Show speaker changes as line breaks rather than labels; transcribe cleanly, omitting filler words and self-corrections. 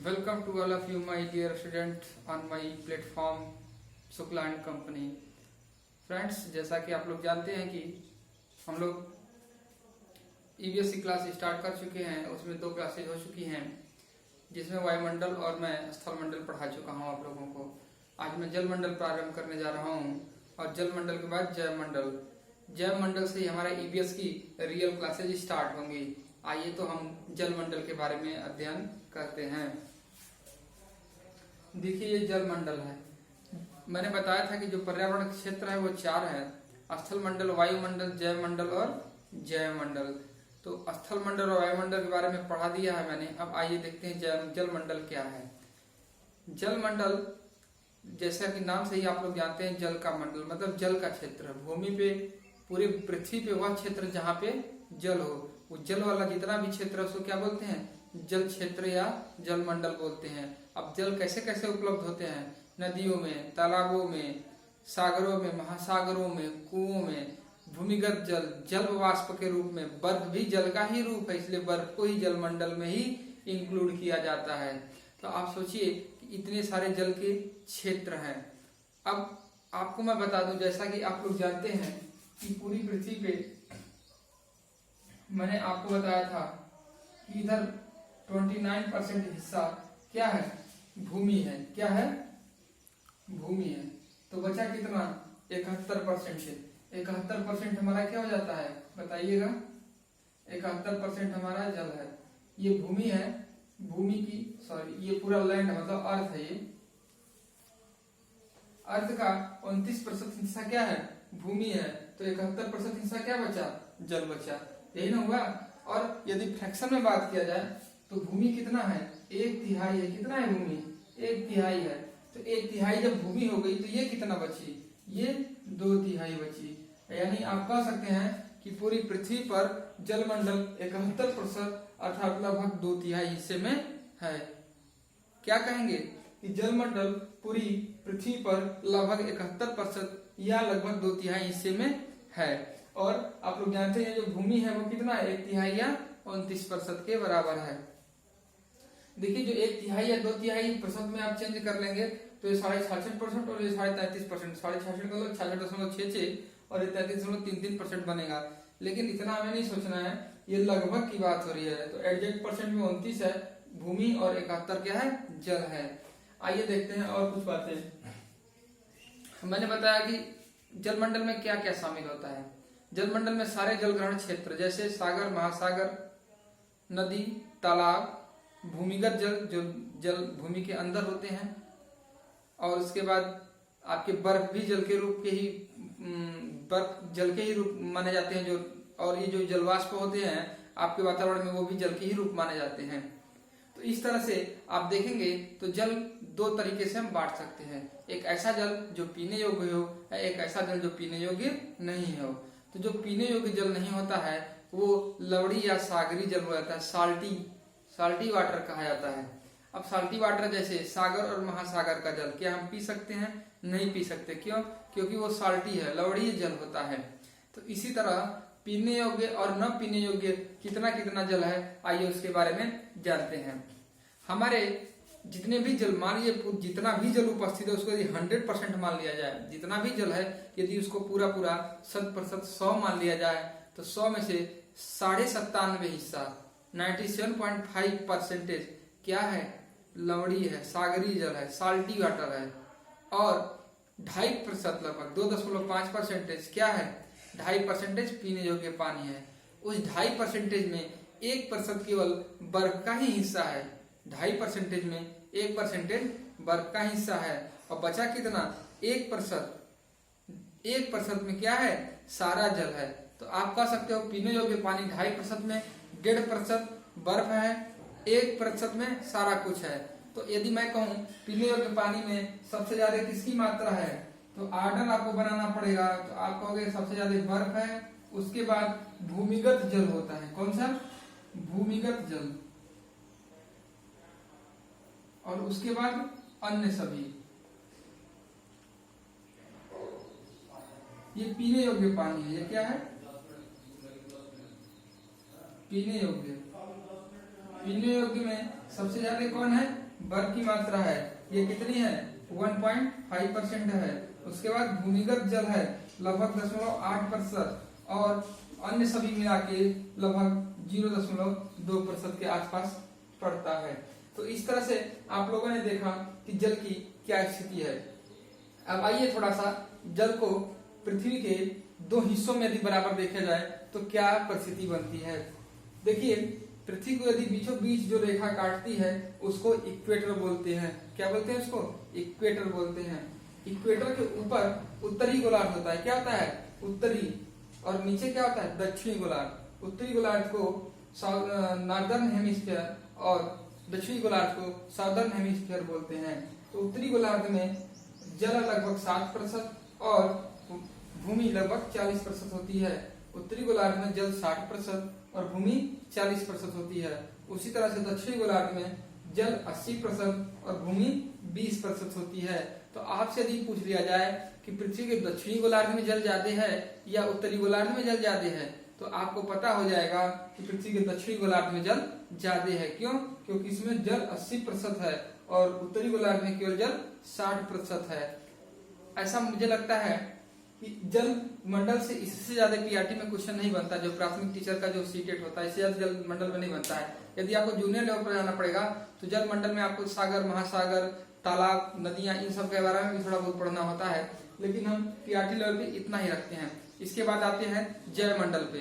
Welcome to all of you, my dear students, on my platform Shukla and company. Friends, जैसा कि आप लोग जानते हैं कि हम लोग ईवीएससी क्लास स्टार्ट कर चुके हैं। उसमें 2 क्लासेज हो चुकी हैं, जिसमें वायुमंडल और मैं स्थल मंडल पढ़ा चुका हूं आप लोगों को। आज मैं जल मंडल प्रारंभ करने जा रहा हूं और जल मंडल के बाद जैव मंडल। जैव मंडल से ही हमारा ईवीएस की रियल क्लासेज स्टार्ट होंगी। आइए तो हम जल मंडल के बारे में अध्ययन करते हैं। देखिए, ये जल मंडल है। मैंने बताया था कि जो पर्यावरण क्षेत्र है वो 4 है: स्थल मंडल, वायुमंडल, जैव मंडल और जैव मंडल। तो स्थल मंडल और वायुमंडल के बारे में पढ़ा दिया है मैंने। अब आइए देखते हैं जल मंडल क्या है। जल मंडल, जैसा कि नाम से ही आप लोग जानते हैं, जल का मंडल मतलब जल का क्षेत्र। भूमि पे, पूरी पृथ्वी पे वह क्षेत्र जहाँ पे जल हो, वो जल वाला जितना भी क्षेत्र है उसको क्या बोलते हैं? जल क्षेत्र या जल मंडल बोलते हैं। अब जल कैसे कैसे उपलब्ध होते हैं? नदियों में, तालाबों में, सागरों में, महासागरों में, कुओं में, भूमिगत जल, जल वाष्प के रूप में। बर्फ भी जल का ही रूप है, इसलिए बर्फ को ही जल मंडल में ही इंक्लूड किया जाता है। तो आप सोचिए कि इतने सारे जल के क्षेत्र हैं। अब आपको मैं बता दूं, जैसा कि आप लोग जानते हैं कि पूरी पृथ्वी पे, मैंने आपको बताया था कि इधर 29% हिस्सा क्या है? भूमि है। क्या है? भूमि है। तो बचा कितना? 71% से। 71% हमारा क्या हो जाता है बताइएगा? 71% हमारा जल है। ये भूमि है, भूमि की ये पूरा लैंड मतलब अर्थ है। ये अर्थ का 29% हिस्सा क्या है? भूमि है। तो 71% हिस्सा क्या बचा? जल बचा। यही ना हुआ। और यदि फ्रैक्शन में बात किया जाए तो भूमि कितना है? 1/3 है। कितना है भूमि? 1/3 है। तो 1/3 जब भूमि हो गई तो ये कितना बची? ये 2/3 बची। यानी आप कह सकते हैं कि पूरी पृथ्वी पर जल मंडल 71% अर्थात लगभग 2/3 हिस्से में है। क्या कहेंगे कि जल मंडल पूरी पृथ्वी पर लगभग 71% या लगभग 2/3 हिस्से में है। और आप लोग जानते हैं जो भूमि है वो कितना है? 1/3 या 29% के बराबर है। देखिए, जो 1/3 या 2/3% में आप चेंज कर लेंगे तो ये 66.5% और ये 33.5%। 66 का मतलब 66.66 और ये 33.33% बनेगा। लेकिन इतना हमें नहीं सोचना है, ये लगभग की बात हो रही है। तो एग्जैक्ट परसेंट में 29 है भूमि और 71 क्या है? जल है। आइए देखते हैं और कुछ बातें। मैंने बताया कि जल मंडल में क्या क्या शामिल होता है। जल मंडल में सारे जल ग्रहण क्षेत्र जैसे सागर, महासागर, नदी, तालाब, भूमिगत जल जो जल भूमि के अंदर होते हैं, और उसके बाद आपके बर्फ भी जल के रूप के ही बर्फ जल के ही रूप माने जाते हैं। जो और ये जो जलवाष्प होते हैं आपके वातावरण में, वो भी जल के ही रूप माने जाते हैं। तो इस तरह से आप देखेंगे तो जल 2 तरीके से हम बांट सकते हैं। एक ऐसा जल जो पीने योग्य हो, या एक ऐसा जल जो पीने योग्य नहीं हो। तो जो पीने योग्य जल नहीं होता है वो लवड़ी या सागरी जल हो जाता है। साल्टी वाटर कहा जाता है। अब साल्टी वाटर जैसे सागर और महासागर का जल क्या हम पी सकते हैं? नहीं पी सकते। क्यों? क्योंकि वो साल्टी है, लवड़ीय जल होता है। तो इसी तरह पीने योग्य और न पीने योग्य कितना कितना जल है, आइए उसके बारे में जानते हैं। हमारे जितने भी जल, मान लीजिए जितना भी जल उपस्थित है उसको यदि 100% मान लिया जाए, जितना भी जल है यदि उसको पूरा 100% 100 मान लिया जाए, तो 100 में से 97.5 हिस्सा 97.5% क्या है? लवड़ी है, सागरी जल है, साल्टी वाटर है। और 2.5% लगभग 2.5% क्या है? 2.5% पीने योग्य पानी है। उस 2.5% में 1% केवल बर्फ का ही हिस्सा है। 2.5% में 1% बर्फ का हिस्सा है। और बचा कितना? 1%। 1% में क्या है? सारा जल है। तो आप कह सकते हो पीने योग्य पानी 2.5% में 1.5% बर्फ है, 1% में सारा कुछ है। तो यदि मैं कहूं पीने योग्य पानी में सबसे ज्यादा किसकी मात्रा है, तो आर्डर आपको बनाना पड़ेगा। तो आप कहोगे सबसे ज्यादा बर्फ है, उसके बाद भूमिगत जल होता है। कौन सा? भूमिगत जल। और उसके बाद अन्य सभी। ये पीने योग्य पानी है। ये क्या है? पीने योग्य। पीने योग्य में सबसे ज्यादा कौन है? बर्फ की मात्रा है ये कितनी है 1.5% है। उसके बाद भूमिगत जल है लगभग 0.8% और अन्य सभी मिला के लगभग 0.2% के आसपास पड़ता है। तो इस तरह से आप लोगों ने देखा कि जल की क्या स्थिति है। अब आइए थोड़ा सा जल को पृथ्वी के दो हिस्सों में यदि बराबर देखा जाए तो क्या परिस्थिति बनती है। देखिए पृथ्वी को यदि बीचों बीच जो रेखा काटती है उसको इक्वेटर बोलते हैं। क्या बोलते हैं उसको? इक्वेटर बोलते हैं। इक्वेटर के ऊपर उत्तरी गोलार्ध होता है। क्या होता है? उत्तरी। और नीचे क्या होता है? दक्षिणी गोलार्ध। उत्तरी गोलार्ध को नॉर्दर्न हेमिस्फीयर और दक्षिणी गोलार्ध को साउदर्न हेमिस्फीयर बोलते हैं। तो उत्तरी गोलार्ध में जल लगभग 60% और भूमि लगभग 40% होती है। उत्तरी गोलार्ध में जल 60% और भूमि 40% होती है। उसी तरह से दक्षिणी गोलार्ध में जल 80% और भूमि 20% होती है। तो आपसे यदि पूछ लिया जाए कि पृथ्वी के दक्षिणी गोलार्ध में जल ज्यादा है या उत्तरी गोलार्ध में जल ज्यादा है, तो आपको पता हो जाएगा कि पृथ्वी के दक्षिणी गोलार्ध में जल ज्यादा है। क्यों? क्योंकि इसमें जल 80% है और उत्तरी गोलार्ध में केवल जल 60% है। ऐसा मुझे लगता है कि जल मंडल से इससे ज्यादा पीआरटी में क्वेश्चन नहीं बनता। जो प्राथमिक टीचर का जो सीटेट होता है इससे ज्यादा जल मंडल में नहीं बनता है। यदि आपको जूनियर लेवल पर जाना पड़ेगा तो जल मंडल में आपको सागर, महासागर, तालाब, नदियां, इन सब के बारे में भी थोड़ा बहुत पढ़ना होता है, लेकिन हम पीआरटी लेवल पे इतना ही रखते हैं। इसके बाद आते हैं जय मंडल पे।